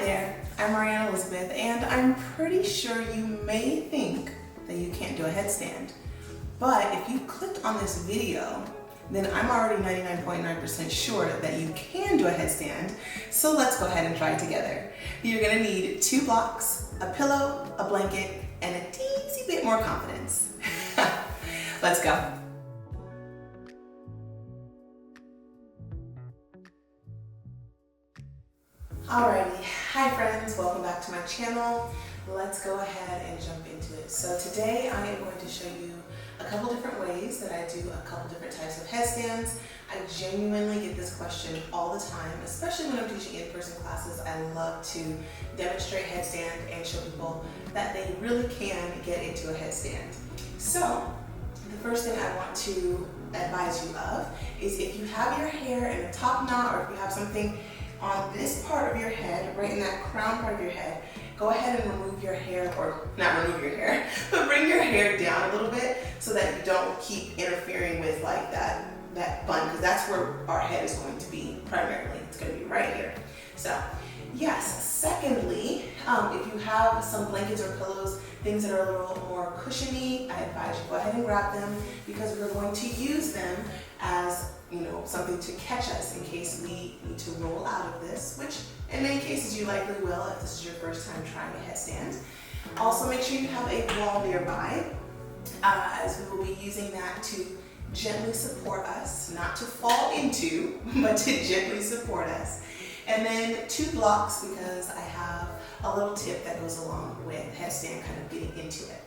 there, I'm Arianna Elizabeth, and I'm pretty sure you may think that you can't do a headstand. But if you clicked on this video, then I'm already 99.9% sure that you can do a headstand. So let's go ahead and try it together. You're gonna need 2 blocks, a pillow, a blanket, and a teensy bit more confidence. Let's go. Alrighty, hi friends, welcome back to my channel. Let's go ahead and jump into it. So today I am going to show you a couple different ways that I do a couple different types of headstands. I genuinely get this question all the time, especially when I'm teaching in-person classes. I love to demonstrate headstand and show people that they really can get into a headstand. So the first thing I want to advise you of is if you have your hair in a top knot, or if you have something on this part of your head, right in that crown part of your head, go ahead and remove your hair, or not remove your hair, but bring your hair down a little bit so that you don't keep interfering with like that bun, because that's where our head is going to be primarily. It's going to be right here. So yes, secondly, if you have some blankets or pillows, things that are a little more cushiony, I advise you go ahead and grab them, because we're going to use them as something to catch us in case we need to roll out of this, which in many cases you likely will if this is your first time trying a headstand. Also, make sure you have a wall nearby, as we will be using that to gently support us, not to fall into, but to gently support us. And then 2 blocks, because I have a little tip that goes along with headstand, kind of getting into it.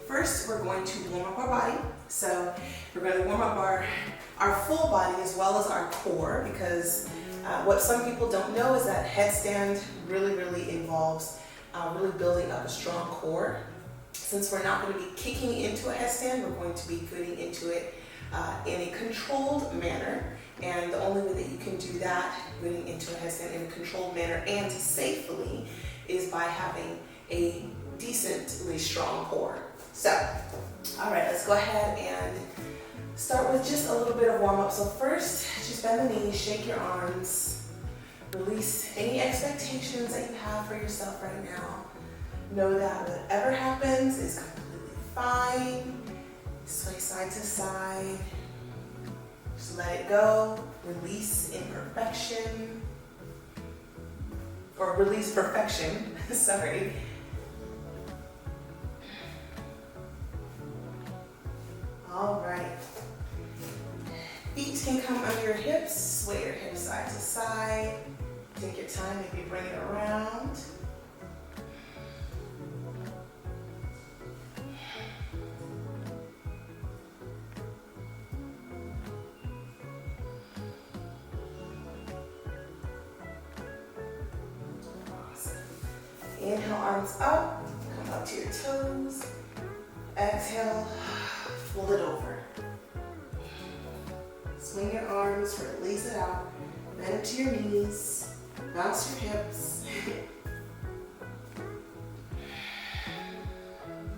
First, we're going to warm up our body. So we're going to warm up our full body as well as our core, because what some people don't know is that headstand really involves really building up a strong core. Since we're not going to be kicking into a headstand, we're going to be getting into it in a controlled manner. And the only way that you can do that, getting into a headstand in a controlled manner and safely, is by having a decently strong core. So, all right, let's go ahead and start with just a little bit of warm up. So first, just bend the knees, shake your arms, release any expectations that you have for yourself right now. Know that whatever happens is completely fine. Sway side to side. Just let it go. Release imperfection. Or release perfection, sorry. All right. Feet can come under your hips. Sway your hips side to side. Take your time, maybe bring it around. Awesome. Inhale, arms up. Come up to your toes. Exhale, fold it over. Swing your arms, release it out. Bend to your knees. Bounce your hips.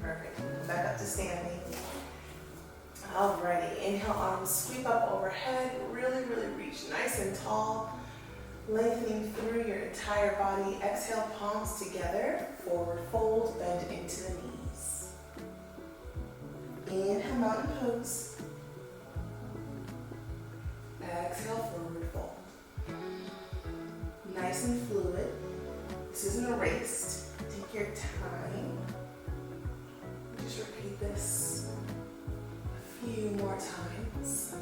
Perfect. Come back up to standing. Alrighty. Inhale, arms sweep up overhead. Really reach nice and tall. Lengthening through your entire body. Exhale, palms together. Forward fold, bend into the knees. Inhale, mountain pose. Exhale, forward fold. Nice and fluid. This isn't a race. Take your time. Just repeat this a few more times.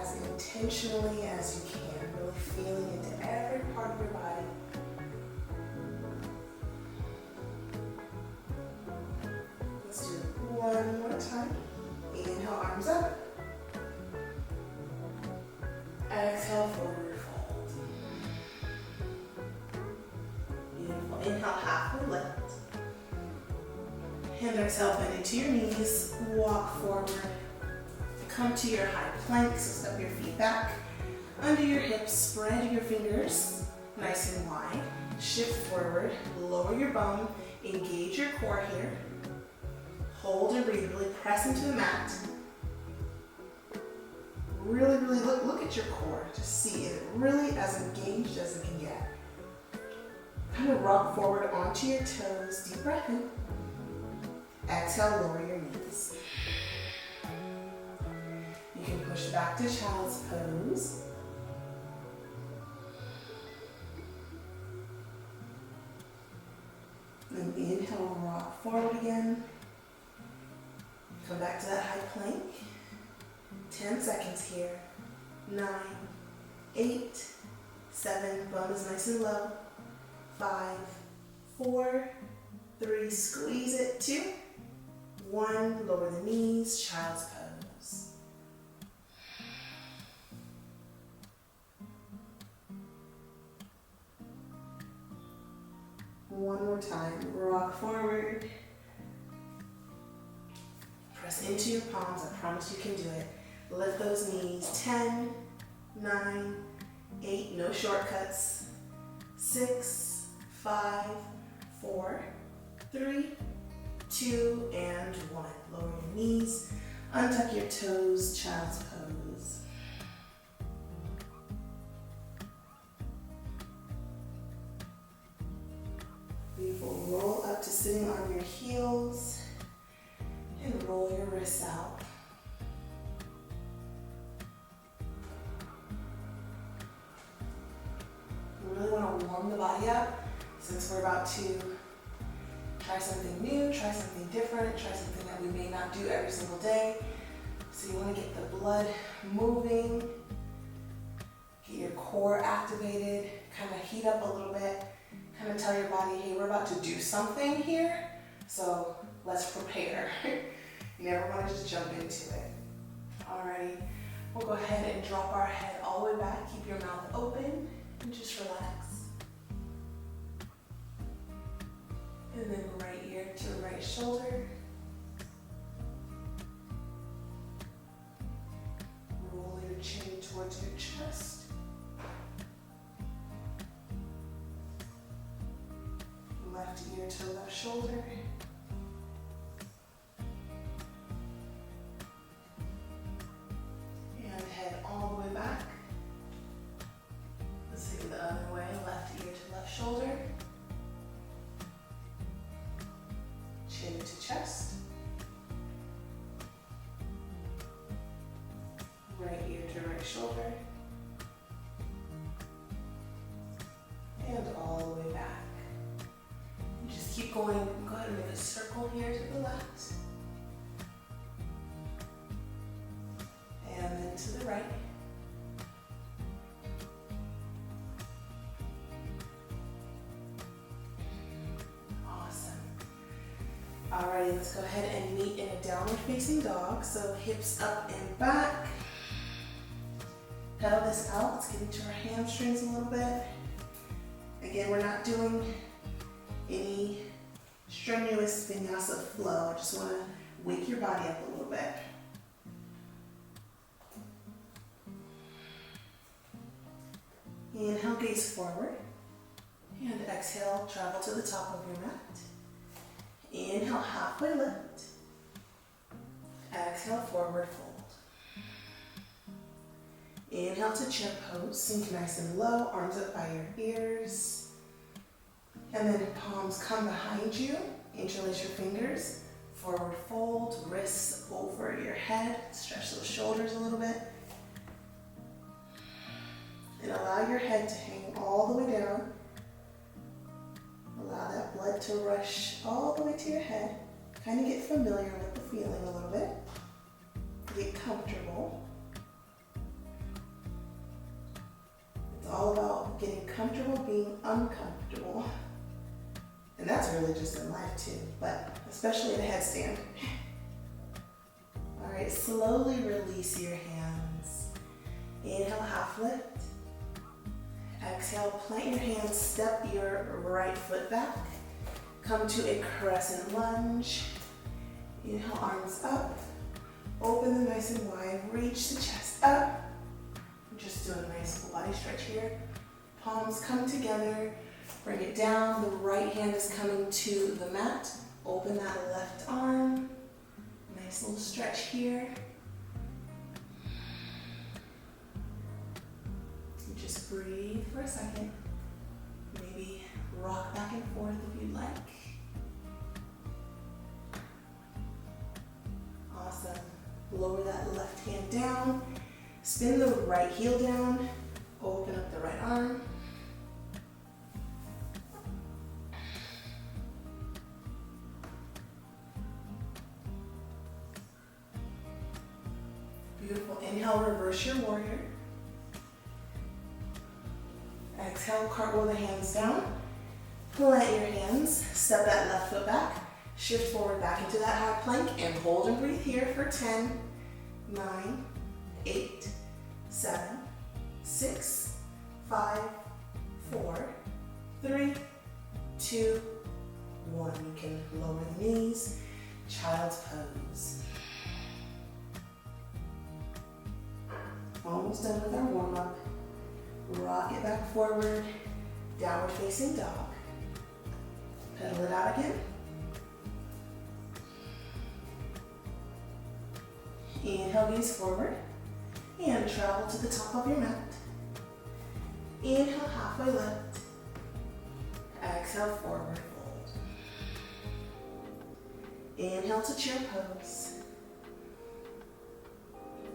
As intentionally as you can, really feeling into every part of your body. Let's do it one more time. Inhale, arms up. Exhale, forward fold. Beautiful. Inhale, halfway lift. And exhale, bend into your knees. Walk forward. Come to your high plank, so step your feet back. Under your hips, spread your fingers nice and wide. Shift forward, lower your bum, engage your core here. Hold and breathe, really press into the mat. Really, really look at your core. Just see it really as engaged as it can get. Kind of rock forward onto your toes. Deep breath in. Exhale, lower your knees. You can push back to child's pose. And inhale, rock forward again. Come back to that high plank. 10 seconds here. 9, 8, 7, bum is nice and low. 5, 4, 3, squeeze it. 2, 1, lower the knees, child's pose. One more time, rock forward. Press into your palms, I promise you can do it. Lift those knees, 10, 9, 8, no shortcuts. 6, 5, 4, 3, 2, and 1. Lower your knees, untuck your toes, child's pose. Beautiful, roll up to sitting on your heels and roll your wrists out. We really want to warm the body up since we're about to try something new, try something different, try something that we may not do every single day. So you want to get the blood moving, get your core activated, kind of heat up a little bit, kind of tell your body, hey, we're about to do something here, so let's prepare. You never want to just jump into it. Alrighty, we'll go ahead and drop our head all the way back, keep your mouth open, and just relax. And then right ear to right shoulder. Roll your chin towards your chest. Left ear to left shoulder. And head all the way back. Let's take it the other way. Left ear to left shoulder. Chin to chest. Right ear to right shoulder. And all the way back. Just keep going. Go ahead and make a circle here to the left. And then to the right. Awesome. Alrighty, let's go ahead and meet in a downward facing dog. So hips up and back. Pedal this out. Let's get into our hamstrings a little bit. Again, we're not doing any strenuous vinyasa flow. I just want to wake your body up a little bit. Inhale, gaze forward. And exhale, travel to the top of your mat. Inhale, halfway lift. Exhale, forward fold. Inhale to chair pose, sink nice and low, arms up by your ears. And then palms come behind you, interlace your fingers, forward fold, wrists over your head, stretch those shoulders a little bit. And allow your head to hang all the way down. Allow that blood to rush all the way to your head. Kind of get familiar with the feeling a little bit. Get comfortable. It's all about getting comfortable being uncomfortable. And that's really just in life too, but especially in a headstand. All right, slowly release your hands. Inhale, half lift. Exhale, plant your hands, step your right foot back. Come to a crescent lunge. Inhale, arms up. Open them nice and wide. Reach the chest up. Just do a nice full body stretch here. Palms come together. Bring it down. The right hand is coming to the mat. Open that left arm. Nice little stretch here. breathe for a second. Maybe rock back and forth if you'd like. Awesome. Lower that left hand down. Spin the right heel down. Open up the right arm. Beautiful. Inhale, reverse your warrior. Exhale, cartwheel the hands down. Plant your hands. Step that left foot back. Shift forward back into that high plank and hold and breathe here for 10, 9, 8, 7, 6, 5, 4, 3, 2, 1. You can lower the knees. Child's pose. Almost done with our warm-up. Rock it back forward. Downward facing dog. Pedal it out again. Inhale, gaze forward. And travel to the top of your mat. Inhale, halfway lift. Exhale, forward fold. Inhale to chair pose.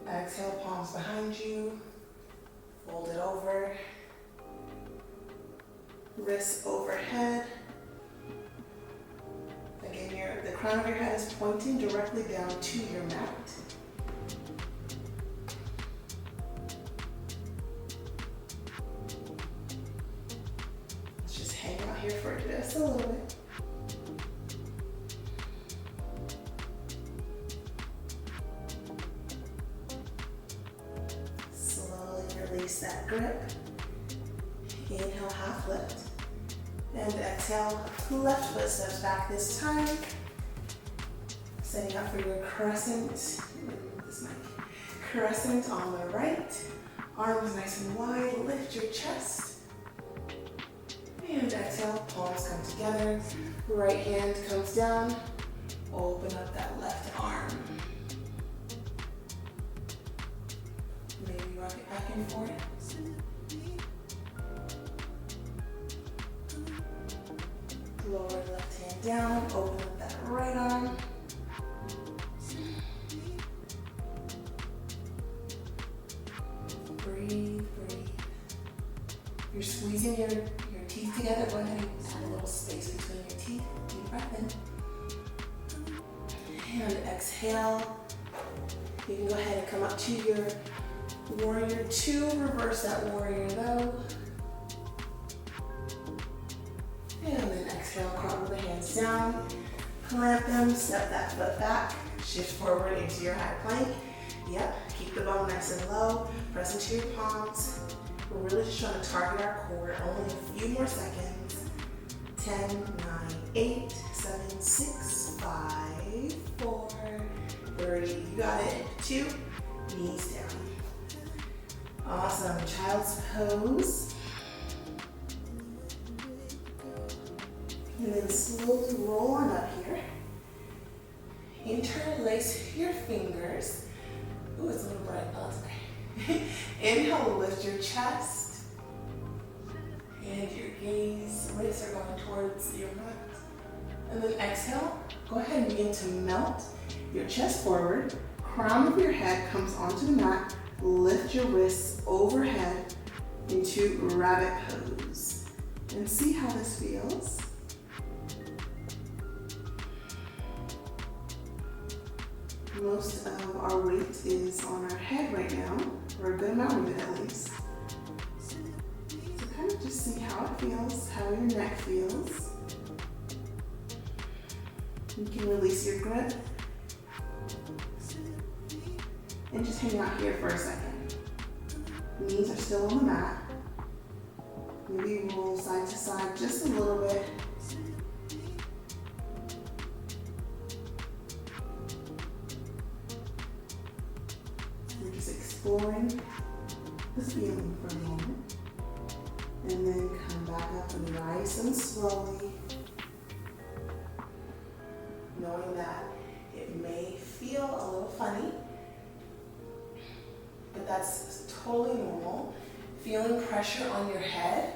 Exhale, palms behind you. Fold it over. Wrists overhead. Again, the crown of your head is pointing directly down to your mat. Let's just hang out here for just a little bit. Release that grip. Inhale, half lift. And exhale, left foot steps back this time. Setting up for your crescent. This mic. Crescent on the right. Arms nice and wide. Lift your chest. And exhale, palms come together. Right hand comes down. Open up that left arm. Maybe rock it back and forth. Lower left hand down, open up that right arm. Breathe, breathe. You're squeezing your teeth together. Go ahead and add a little space between your teeth. Deep breath in. And exhale. You can go ahead and come up to your warrior two. Reverse that warrior low. And then exhale, cartwheel the hands down, clamp them, step that foot back, shift forward into your high plank. Yep, keep the bone nice and low, press into your palms. We're really just trying to target our core, only a few more seconds. 10, 9, 8, 7, 6, 5, 4, 3, you got it. 2, knees down. Awesome, child's pose. And then slowly roll on up here. Interlace your fingers. Ooh, it's a little bright. Oh, it's okay. Inhale, lift your chest. And your gaze, wrists are going towards your mat. And then exhale, go ahead and begin to melt your chest forward. Crown of your head comes onto the mat. Lift your wrists overhead into rabbit pose. And see how this feels. Most of our weight is on our head right now, or a good amount of it at least. So kind of just see how it feels, how your neck feels. You can release your grip. And just hang out here for a second. Knees are still on the mat. Maybe roll side to side just a little bit. Exploring this feeling for a moment, and then come back up nice and slowly, knowing that it may feel a little funny, but that's totally normal. Feeling pressure on your head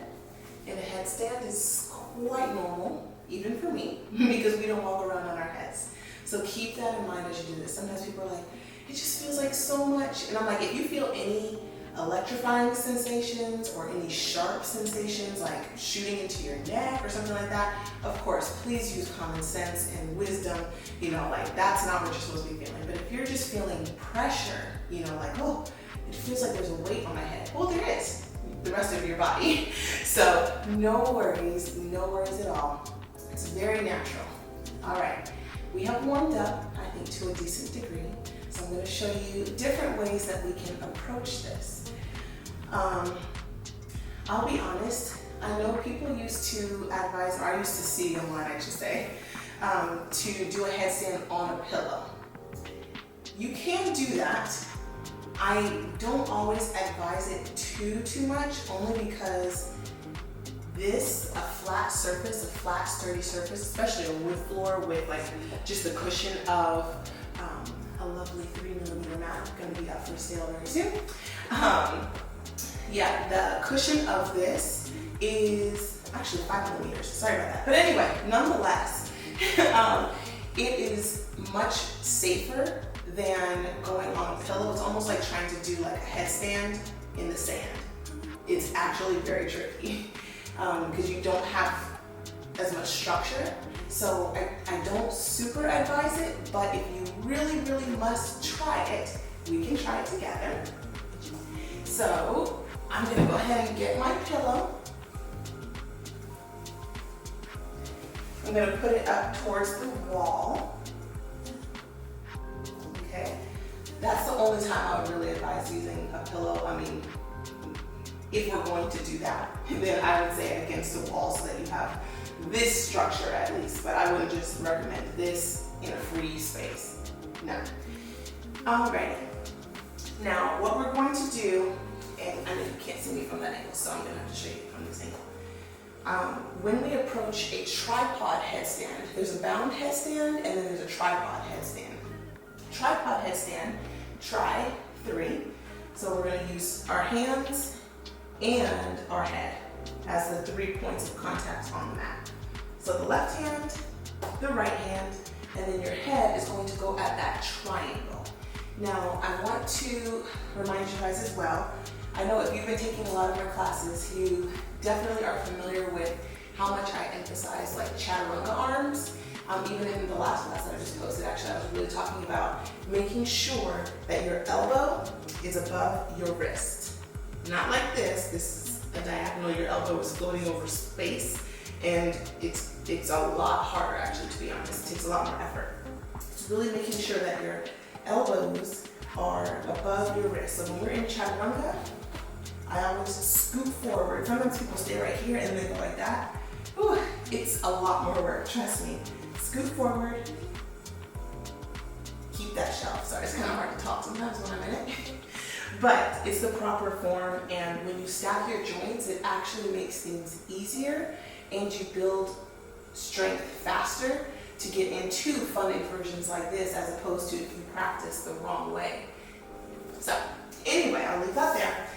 in a headstand is quite normal, even for me, because we don't walk around on our heads. So keep that in mind as you do this. Sometimes people are like, it just feels like so much. And I'm like, if you feel any electrifying sensations or any sharp sensations like shooting into your neck or something like that, of course, please use common sense and wisdom. Like that's not what you're supposed to be feeling. But if you're just feeling pressure, like, oh, it feels like there's a weight on my head. Well, there is, the rest of your body. So no worries at all. It's very natural. All right, we have warmed up, I think, to a decent degree. So I'm going to show you different ways that we can approach this. I'll be honest, I know people used to advise, or I used to see online, I should say, to do a headstand on a pillow. You can do that. I don't always advise it too much, only because a flat surface, a flat sturdy surface, especially a wood floor with like just the cushion of a lovely 3mm mat, going to be up for sale very soon. Yeah, the cushion of this is actually 5mm, sorry about that. But anyway, nonetheless, it is much safer than going on a pillow. It's almost like trying to do like a headstand in the sand. It's actually very tricky because you don't have as much structure. So I don't super advise it, but if you really must try it, we can try it together. So I'm gonna go ahead and get my pillow. I'm gonna put it up towards the wall. Okay, that's the only time I would really advise using a pillow. I mean, if we're going to do that, then I would say against the wall so that you have this structure at least, but I wouldn't just recommend this in a free space. No. Alrighty. Now, what we're going to do, and I know you can't see me from that angle, so I'm gonna have to show you from this angle. When we approach a tripod headstand, there's a bound headstand and then there's a tripod headstand. Tripod headstand, try 3. So we're gonna use our hands and our head as the 3 points of contact on the mat. So the left hand, the right hand, and then your head is going to go at that triangle. Now, I want to remind you guys as well, I know if you've been taking a lot of my classes, you definitely are familiar with how much I emphasize like chaturanga arms. Even in the last class that I just posted, actually, I was really talking about making sure that your elbow is above your wrist. Not like this. This is a diagonal. Your elbow is floating over space, and it's a lot harder, actually, to be honest. It takes a lot more effort. It's really making sure that your elbows are above your wrist. So when we're in chaturanga, I always scoot forward. Sometimes people stay right here and they go like that. Ooh, it's a lot more work, trust me. Scoot forward. Keep that shelf. Sorry, it's kind of hard to talk sometimes when I'm in it. But it's the proper form, and when you stack your joints, it actually makes things easier, and you build strength faster to get into fun inversions like this, as opposed to if you practice the wrong way. So anyway, I'll leave that there.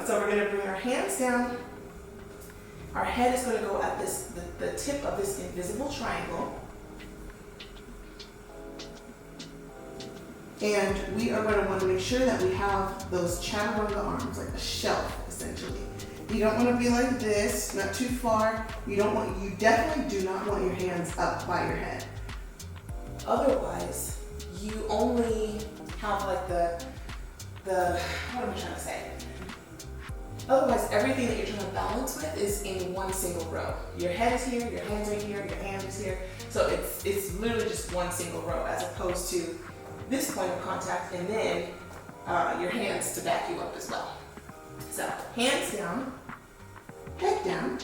So we're gonna bring our hands down. Our head is gonna go at the tip of this invisible triangle. And we are going to want to make sure that we have those chaturanga arms, like a shelf, essentially. You don't want to be like this, not too far. You definitely do not want your hands up by your head. Otherwise, you only have like what am I trying to say? Otherwise, everything that you're trying to balance with is in one single row. Your head is here, your hands are here, your hand is here. So it's literally just one single row, as opposed to this point of contact, and then your hands to back you up as well. So hands down, head down.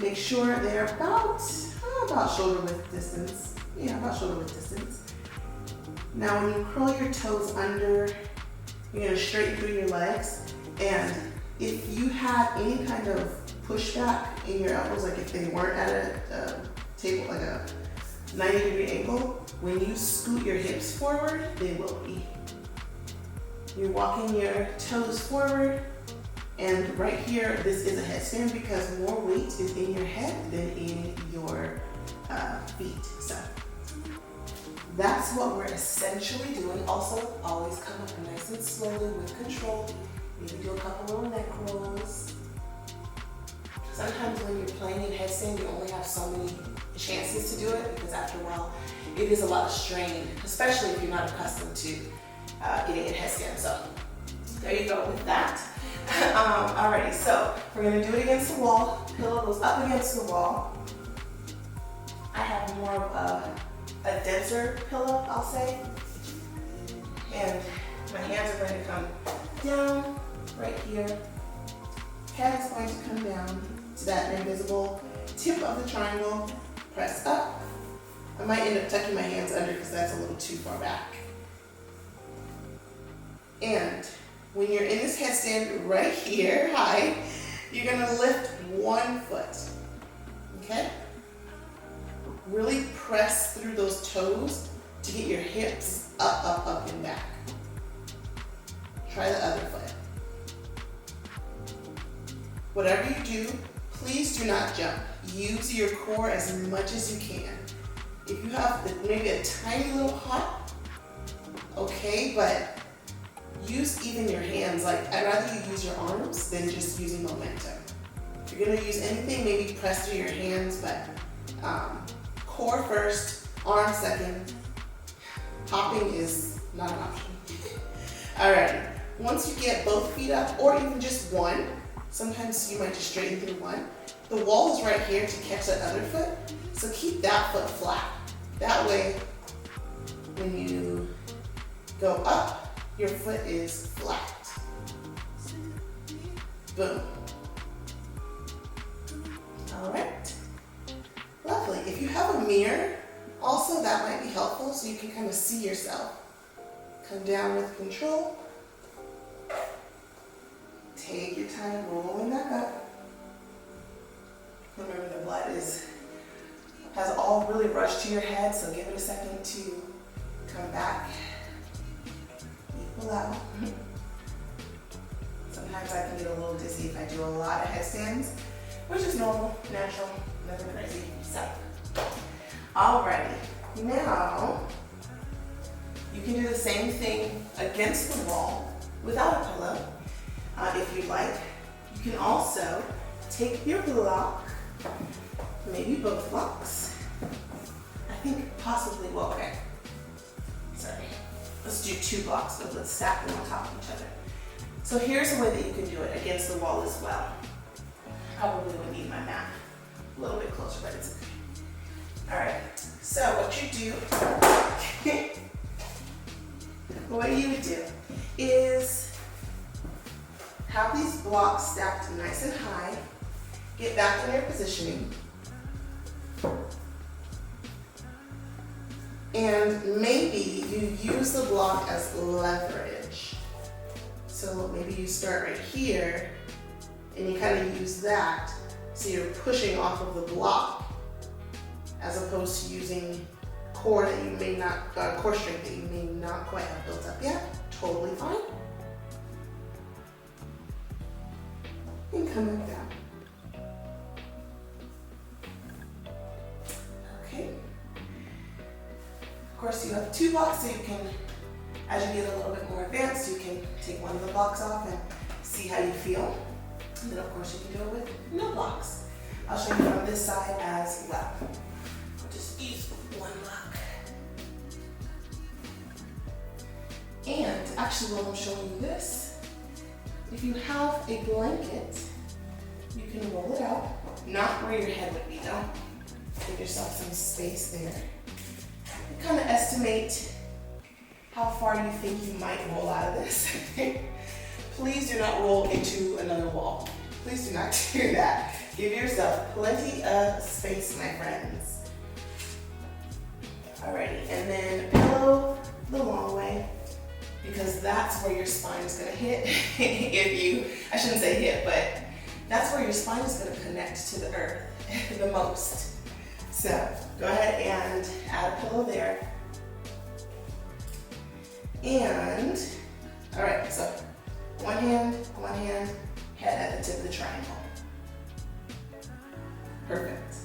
Make sure they're about shoulder width distance. Yeah, about shoulder width distance. Now when you curl your toes under, you're gonna straighten through your legs, and if you had any kind of pushback in your elbows, like if they weren't at a table, like a 90-degree angle, when you scoot your hips forward, they will be. You're walking your toes forward, And right here, this is a headstand because more weight is in your head than in your feet. So that's what we're essentially doing. Also, always come up nice and slowly with control. Maybe do a couple little neck rolls. Sometimes when you're playing in headstand, you only have so many chances to do it because after a while, it is a lot of strain, especially if you're not accustomed to getting in headstand. So there you go with that. Alrighty, so we're gonna do it against the wall. Pillow goes up against the wall. I have more of a denser pillow, I'll say. And my hands are going to come down right here. Head is going to come down to that invisible tip of the triangle. Press up. I might end up tucking my hands under because that's a little too far back. And when you're in this headstand right here, high, you're gonna lift one foot, okay? Really press through those toes to get your hips up, up, up, and back. Try the other foot. Whatever you do, please do not jump. Use your core as much as you can. If you have maybe a tiny little hop, okay, but use even your hands. Like, I'd rather you use your arms than just using momentum. If you're gonna use anything, maybe press through your hands, but core first, arm second. Hopping is not an option. Alrighty, once you get both feet up, or even just one, sometimes you might just straighten through one. The wall is right here to catch that other foot, so keep that foot flat. That way, when you go up, your foot is flat. Boom. All right. Lovely. If you have a mirror, also that might be helpful so you can kind of see yourself. Come down with control. Take your time rolling back up. Remember, the blood has all really rushed to your head, so give it a second to come back. Equal out. Sometimes I can get a little dizzy if I do a lot of headstands, which is normal, natural, nothing crazy. So, alrighty. Now, you can do the same thing against the wall without a pillow, if you'd like. You can also take your block, maybe both blocks. I think possibly, well, okay. Sorry. Let's do 2 blocks, but let's stack them on top of each other. So here's a way that you can do it against the wall as well. Probably would need my mat a little bit closer, but it's okay. All right, so what you would do is have these blocks stacked nice and high, get back in your positioning, and maybe you use the block as leverage. So maybe you start right here and you kind of use that so you're pushing off of the block as opposed to using core that you may not, core strength that you may not quite have built up yet. Totally fine. And come back down. Okay. Of course, you have 2 blocks, so you can, as you get a little bit more advanced, you can take one of the blocks off and see how you feel. And then, of course, you can do it with no blocks. I'll show you from this side as well. I'll just use 1 block. And actually, while I'm showing you this, if you have a blanket, you can roll it out. Not where your head would be, though. Give yourself some space there. You kind of estimate how far you think you might roll out of this. Please do not roll into another wall. Please do not do that. Give yourself plenty of space, my friends. Alrighty, and then pillow the long way, because that's where your spine is gonna hit. I shouldn't say hit, but that's where your spine is gonna connect to the earth the most. So go ahead and add a pillow there. And, all right, so one hand, head at the tip of the triangle. Perfect.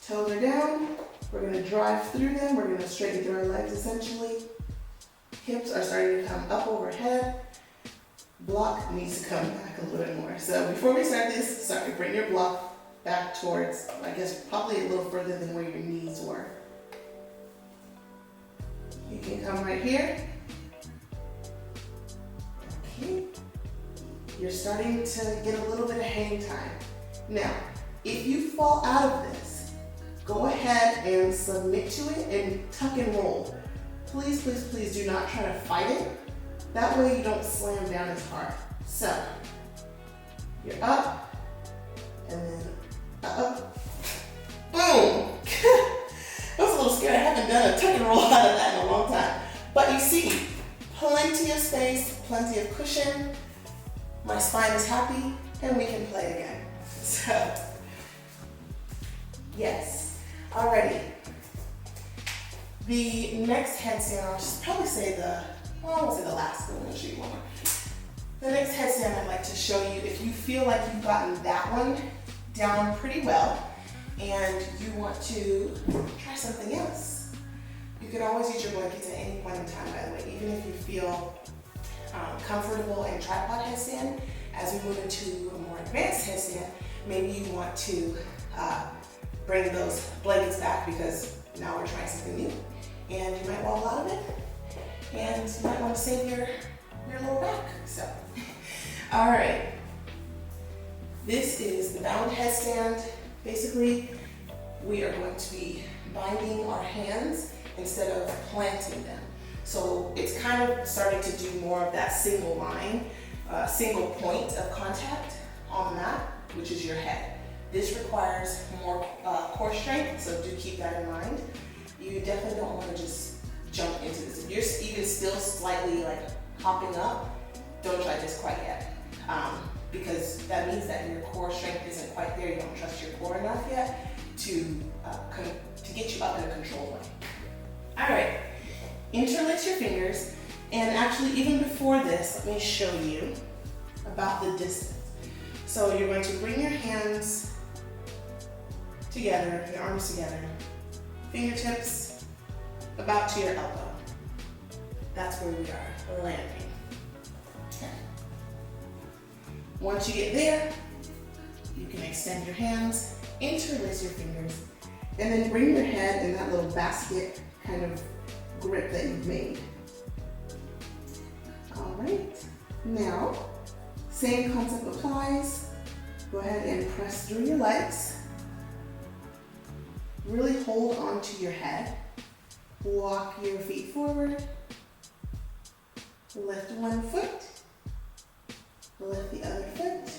Toes are down. We're going to drive through them. We're going to straighten through our legs essentially. Hips are starting to come up overhead. Block needs to come back a little bit more. So before we start this, bring your block back towards, I guess, probably a little further than where your knees were. You can come right here. Okay. You're starting to get a little bit of hang time. Now, if you fall out of this, go ahead and submit to it and tuck and roll. Please, please, please do not try to fight it. That way you don't slam down as hard. So, you're up, and then up. Boom! I was a little scared. I haven't done a tuck and roll out of that in a long time. But you see, plenty of space, plenty of cushion. My spine is happy, and we can play again. So, yes. Alrighty. The next headstand, I'll just probably say I won't say the last one, I'm gonna show you one more. The next headstand I'd like to show you, if you feel like you've gotten that one down pretty well and you want to try something else, you can always use your blankets at any point in time, by the way, even if you feel comfortable in tripod headstand. As we move into a more advanced headstand, maybe you want to bring those blankets back because now we're trying something new and you might wobble out of it and you might want to save your lower back. So, all right. This is the bound headstand. Basically, we are going to be binding our hands instead of planting them. So it's kind of starting to do more of that single line, single point of contact on the mat, which is your head. This requires more core strength, so do keep that in mind. You definitely don't want to just jump into this. If you're even still slightly like hopping up, don't try this quite yet. Because that means that your core strength isn't quite there. You don't trust your core enough yet to get you up in a controlled way. All right, interlace your fingers. And actually, even before this, let me show you about the distance. So you're going to bring your hands together, your arms together, fingertips about to your elbow. That's where we are landing. Okay. Once you get there, you can extend your hands, interlace your fingers, and then bring your head in that little basket kind of grip that you've made. All right, now, same concept applies. Go ahead and press through your legs. Really hold onto your head. Walk your feet forward. Lift one foot. Lift the other foot.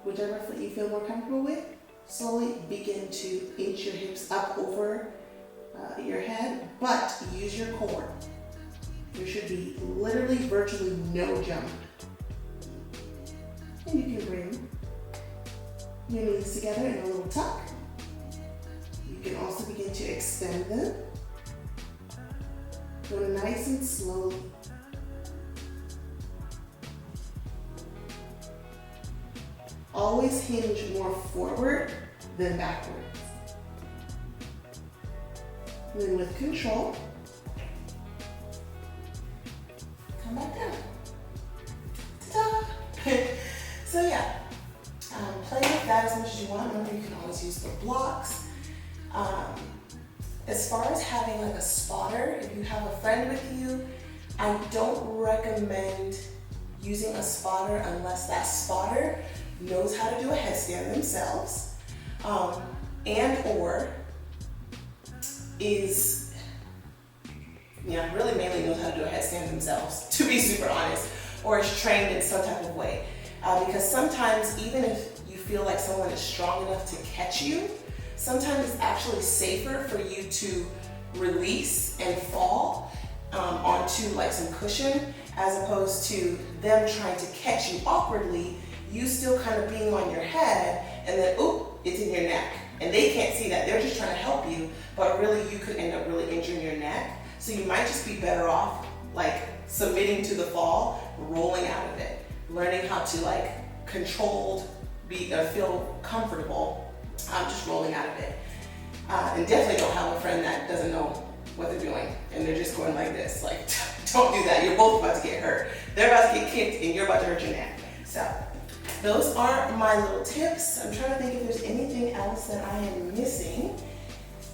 Whichever foot you feel more comfortable with. Slowly begin to inch your hips up over your head, but use your core. There should be literally virtually no jump. And you can bring your knees together in a little tuck. You can also begin to extend them. Go nice and slowly. Always hinge more forward than backwards. And then with control, come back down. Ta-da! So yeah, play with that as much as you want. Remember, you can always use the blocks. As far as having like a spotter, if you have a friend with you, I don't recommend using a spotter unless that spotter knows how to do a headstand themselves, and or is, really mainly knows how to do a headstand themselves, to be super honest, or is trained in some type of way. Because sometimes, even if you feel like someone is strong enough to catch you, sometimes it's actually safer for you to release and fall onto like some cushion, as opposed to them trying to catch you awkwardly, you still kind of being on your head, and then, oop, it's in your neck. And they can't see that, they're just trying to help you, but really you could end up really injuring your neck. So you might just be better off like submitting to the fall, rolling out of it, learning how to like controlled, feel comfortable, just rolling out of it. And definitely don't have a friend that doesn't know what they're doing and they're just going like this. Like, don't do that. You're both about to get hurt. They're about to get kicked and you're about to hurt your neck. So those are my little tips. I'm trying to think if there's anything else that I am missing.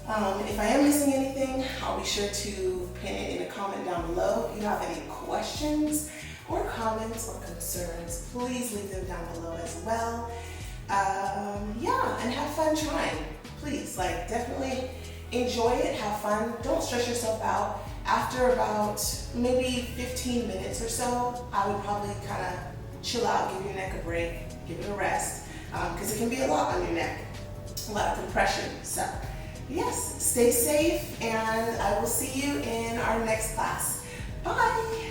If I am missing anything, I'll be sure to pin it in a comment down below. If you have any questions or comments or concerns, please leave them down below as well. Yeah, and have fun trying. Please, like, definitely enjoy it, have fun. Don't stress yourself out. After about maybe 15 minutes or so, I would probably kind of chill out, give your neck a break, give it a rest, because it can be a lot on your neck, a lot of compression. So yes, stay safe, and I will see you in our next class. Bye.